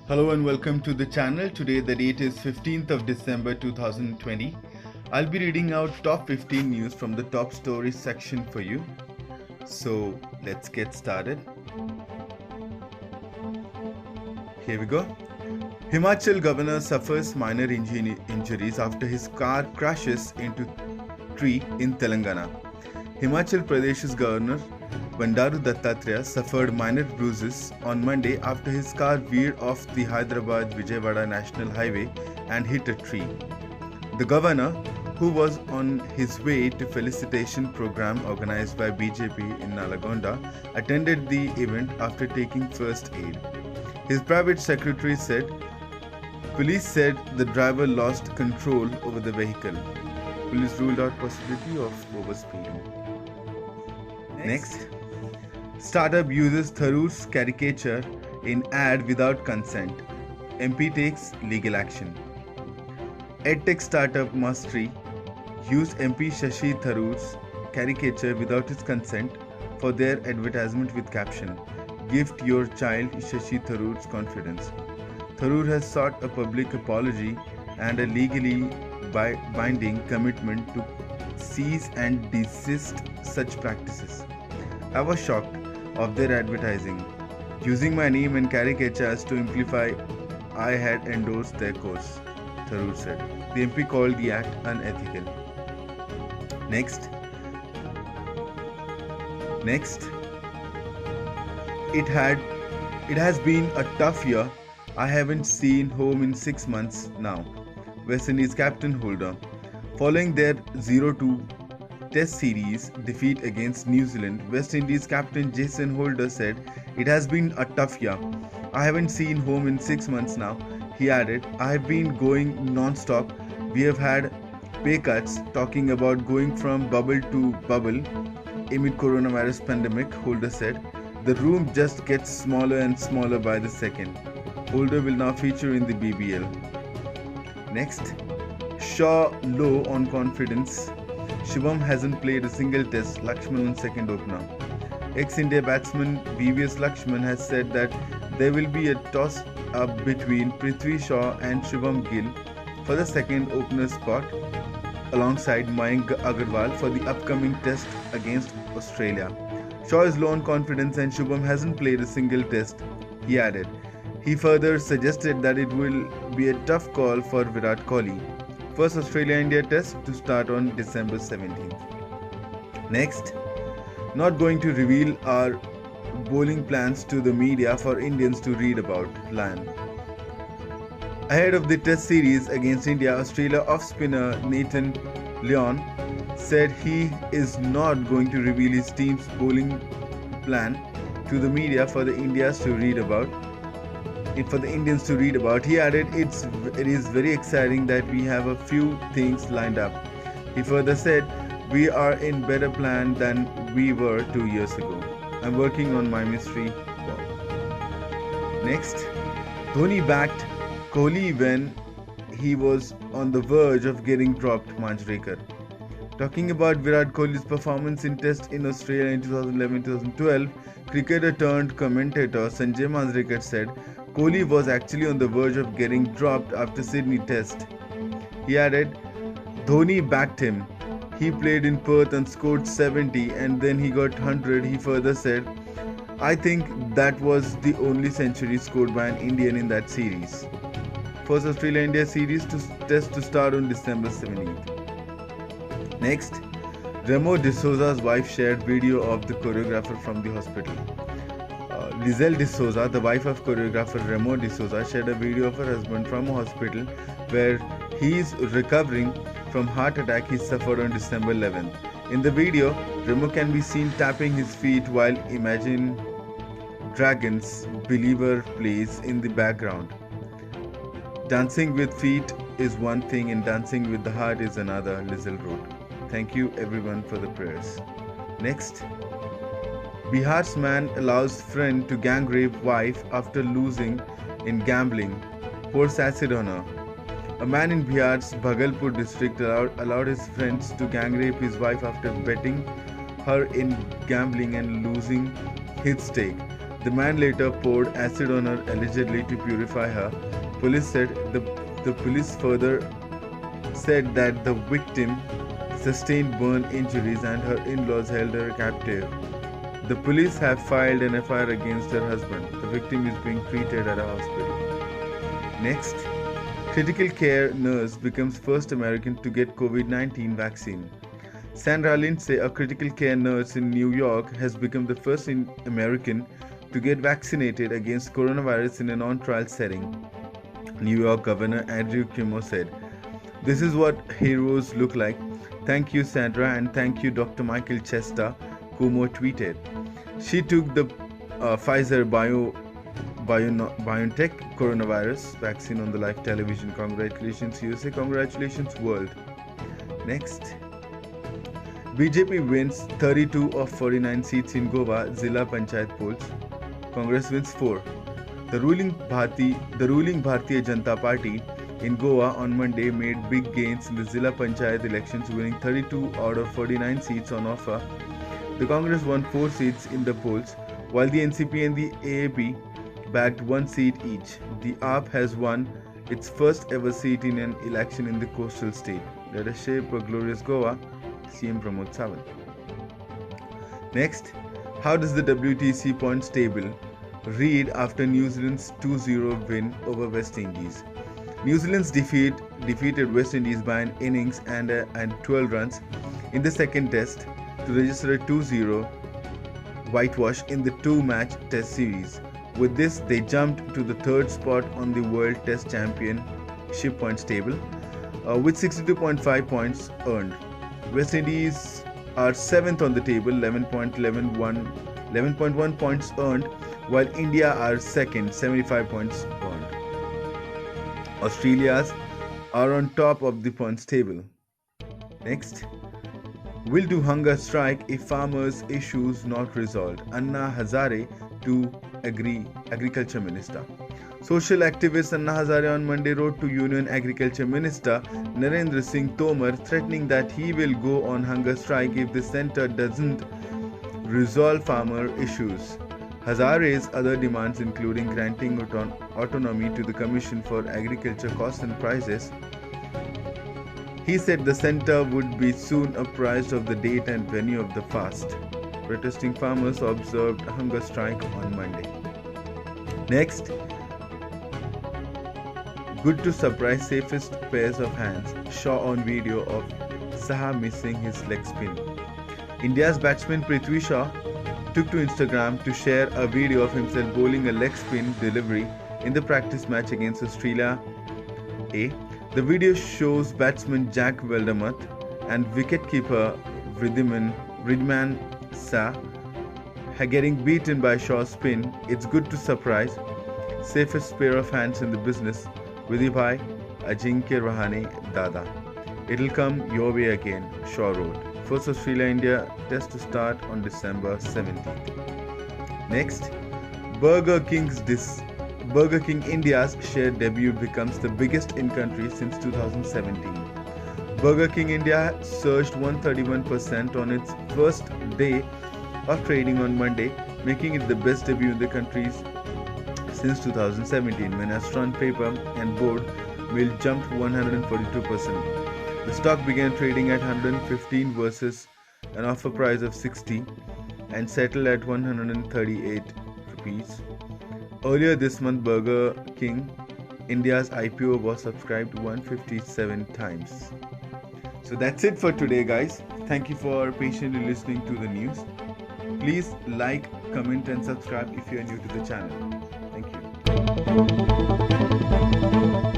Hello and welcome to the channel. Today the date is 15th of December 2020. I'll be reading out top 15 news from the top stories section for you. So let's get started. Here we go. Himachal governor suffers minor injuries after his car crashes into tree in Telangana. Himachal Pradesh's governor Bandaru Dattatreya suffered minor bruises on Monday after his car veered off the Hyderabad-Vijayawada National Highway and hit a tree. The governor, who was on his way to felicitation program organized by BJP in Nalagonda, attended the event after taking first aid. His private secretary said, police said the driver lost control over the vehicle. Police ruled out possibility of overspeeding. Next. Startup uses Tharoor's caricature in ad without consent. MP takes legal action. EdTech startup Mastery used MP Shashi Tharoor's caricature without his consent for their advertisement with caption, "Gift your child Shashi Tharoor's confidence." Tharoor has sought a public apology and a legally binding commitment to cease and desist such practices. I was shocked of their advertising. Using my name and caricatures to amplify, I had endorsed their course, Tharoor said. The MP called the act unethical. Next. It has been a tough year. I haven't seen home in 6 months now. West Indies captain Holder. Following their 0-2 Test series defeat against New Zealand, West Indies captain Jason Holder said, "It has been a tough year. I haven't seen home in 6 months now." He added, "I have been going non-stop. We have had pay cuts, talking about going from bubble to bubble amid coronavirus pandemic," Holder said. "The room just gets smaller and smaller by the second." Holder will now feature in the BBL. Next. Shaw low on confidence. Shivam hasn't played a single test, Lakshman on second opener. Ex-India batsman VVS Lakshman has said that there will be a toss-up between Prithvi Shaw and Shivam Gill for the second opener spot alongside Mayank Agarwal for the upcoming test against Australia. Shaw is low on confidence and Shivam hasn't played a single test, he added. He further suggested that it will be a tough call for Virat Kohli. First Australia-India test to start on December 17th. Next, not going to reveal our bowling plans to the media for Indians to read about, Lyon. Ahead of the test series against India, Australia off-spinner Nathan Lyon said he is not going to reveal his team's bowling plan to the media for the Indians to read about. He added, it is very exciting that we have a few things lined up. He further said, "We are in better plan than we were 2 years ago. I'm working on my mystery ball." Next, Dhoni backed Kohli when he was on the verge of getting dropped, Manjrekar. Talking about Virat Kohli's performance in Test in Australia in 2011-2012, cricketer turned commentator Sanjay Manjrekar said, "Kohli was actually on the verge of getting dropped after Sydney Test." He added, "Dhoni backed him. He played in Perth and scored 70 and then he got 100. He further said, "I think that was the only century scored by an Indian in that series." First Australia-India series test to start on December 17th. Next, Remo D'Souza's wife shared video of the choreographer from the hospital. Lizelle D'Souza, the wife of choreographer Remo D'Souza, shared a video of her husband from a hospital where he is recovering from heart attack he suffered on December 11th. In the video, Remo can be seen tapping his feet while Imagine Dragons' Believer plays in the background. Dancing with feet is one thing and dancing with the heart is another, Lizelle wrote. Thank you everyone for the prayers. Next. Bihar's man allows friend to gang rape wife after losing in gambling, pours acid on her. A man in Bihar's Bhagalpur district allowed his friends to gang rape his wife after betting her in gambling and losing his stake. The man later poured acid on her allegedly to purify her. Police said the police further said that the victim sustained burn injuries and her in-laws held her captive. The police have filed an FIR against her husband. The victim is being treated at a hospital. Next, critical care nurse becomes first American to get COVID-19 vaccine. Sandra Lindsay, a critical care nurse in New York, has become the first American to get vaccinated against coronavirus in a non-trial setting. New York Governor Andrew Cuomo said, "This is what heroes look like. Thank you, Sandra, and thank you, Dr. Michael Chester," Cuomo tweeted. She took the Pfizer BioNTech coronavirus vaccine on the live television. Congratulations, USA. Congratulations, world. Next. BJP wins 32 of 49 seats in Goa Zilla Panchayat polls. Congress wins 4. The ruling Bharatiya Janata Party in Goa on Monday made big gains in the Zilla Panchayat elections, winning 32 out of 49 seats on offer. The Congress won 4 seats in the polls, while the NCP and the AAP bagged 1 seat each. The AAP has won its first ever seat in an election in the coastal state. Let us shape a glorious Goa. CM Pramod Sawant. Next, how does the WTC points table read after New Zealand's 2-0 win over West Indies? New Zealand's defeated West Indies by an innings and 12 runs in the second test to register a 2-0 whitewash in the 2-match test series. With this, they jumped to the 3rd spot on the World Test Championship points table with 62.5 points earned. West Indies are 7th on the table, 11.1 points earned, while India are 2nd, 75 points earned. Australia's are on top of the points table. Next, will do hunger strike if farmers' issues not resolved. Anna Hazare to Agriculture Minister. Social activist Anna Hazare on Monday wrote to Union Agriculture Minister Narendra Singh Tomar, threatening that he will go on hunger strike if the centre doesn't resolve farmer issues. Hazare's other demands including granting autonomy to the Commission for Agriculture Costs and Prices. He said the centre would be soon apprised of the date and venue of the fast. Protesting farmers observed a hunger strike on Monday. Next, good to surprise safest pairs of hands. Shaw on video of Saha missing his leg spin. India's batsman Prithvi Shaw took to Instagram to share a video of himself bowling a leg spin delivery in the practice match against Australia A. The video shows batsman Jack Veldermuth and wicketkeeper Wriddhiman Shah getting beaten by Shaw's spin. It's good to surprise safest pair of hands in the business. Vidhibhai Ajinkya Rahane Dada. It'll come your way again, Shaw wrote. First Australia-India test to start on December 17th. Next, Burger King India's share debut becomes the biggest in country since 2017. Burger King India surged 131% on its first day of trading on Monday, making it the best debut in the country's since 2017, when restaurant paper and board meal jumped 142%. The stock began trading at 115 versus an offer price of 60 and settled at 138 rupees. Earlier this month, Burger King India's IPO was subscribed 157 times. So that's it for today, guys. Thank you for patiently listening to the news. Please like, comment and subscribe if you are new to the channel. Thank you.